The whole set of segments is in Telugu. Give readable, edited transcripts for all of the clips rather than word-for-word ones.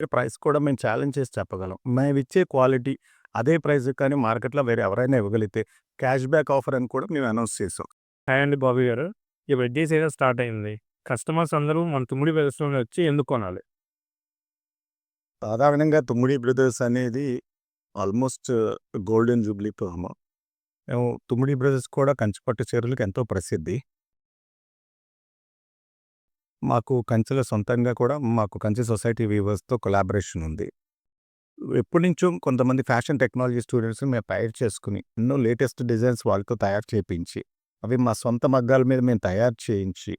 ప్రైస్ కూడా మేము ఛాలెంజ్ చేసి చెప్పగలం. మేమిచ్చే క్వాలిటీ అదే ప్రైస్‌కి కానీ మార్కెట్‌లో వేరే ఎవరైనా ఇవ్వగలిగితే క్యాష్ బ్యాక్ ఆఫర్ అని కూడా మేము అనౌన్స్ చేసాం. హాయ్ అండి బాబు గారు. ఈ వెడ్డీ సీజన్ స్టార్ట్ అయింది. కస్టమర్స్ అందరూ మన తుమ్మిడి వెజిటబుల్‌ని వచ్చి ఎందుకు కొనాలి? సాధారణంగా తుమ్మిడి బ్రదర్స్ అనేది ఆల్మోస్ట్ గోల్డెన్ జూబ్లీ ఫర్మ్. మేము తుమ్మిడి బ్రదర్స్ కూడా కంచిపట్టు చీరలకు ఎంతో ప్రసిద్ధి. మాకు కంచిలో సొంతంగా కూడా మాకు కంచి సొసైటీ వీవర్స్‌తో కొలాబరేషన్ ఉంది. ఎప్పటినుంచో కొంతమంది ఫ్యాషన్ టెక్నాలజీ స్టూడెంట్స్‌ని మేము తయారు చేసుకొని, ఎన్నో లేటెస్ట్ డిజైన్స్ వాళ్ళతో తయారు చేపించి, అవి మా సొంత మగ్గాల మీద మేము తయారు చేయించి,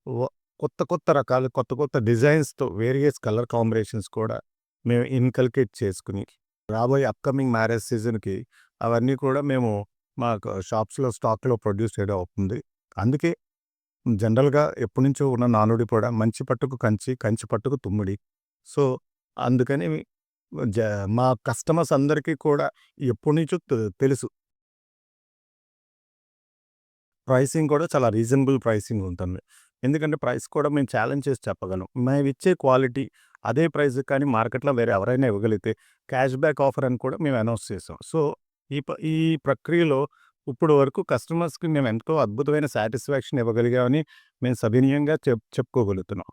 వ కొత్త కొత్త రకాలు, కొత్త కొత్త డిజైన్స్‌తో వేరియస్ కలర్ కాంబినేషన్స్ కూడా మేము ఇన్కల్కేట్ చేసుకొని, రాబోయే అప్‌కమింగ్ మ్యారేజ్ సీజన్‌కి అవన్నీ కూడా మేము మాకు షాప్స్‌లో స్టాక్‌లో ప్రొడ్యూస్ చేయడం అవుతుంది. అందుకే జనరల్‌గా ఎప్పటినుంచో ఉన్న నానుడి కూడా మంచి పట్టుకు కంచి, కంచి పట్టుకు తుమ్మిడి. సో, అందుకని జ మా కస్టమర్స్ అందరికీ కూడా ఎప్పటినుంచో తెలుసు. ప్రైసింగ్ కూడా చాలా రీజనబుల్ ప్రైసింగ్ ఉంటుంది. ఎందుకంటే ప్రైస్ కూడా మేము ఛాలెంజ్ చేసి చెప్పగలం. మేమిచ్చే క్వాలిటీ అదే ప్రైస్‌కి కానీ మార్కెట్‌లో వేరే ఎవరైనా ఇవ్వగలిగితే క్యాష్ బ్యాక్ ఆఫర్ అని కూడా మేము అనౌన్స్ చేసాం. సో, ఈ ప్రక్రియలో ఇప్పుడు వరకు కస్టమర్స్‌కి మేము ఎంతో అద్భుతమైన సాటిస్ఫాక్షన్ ఇవ్వగలిగామని మేము సవినయంగా చెప్పుకోగలుగుతున్నాం.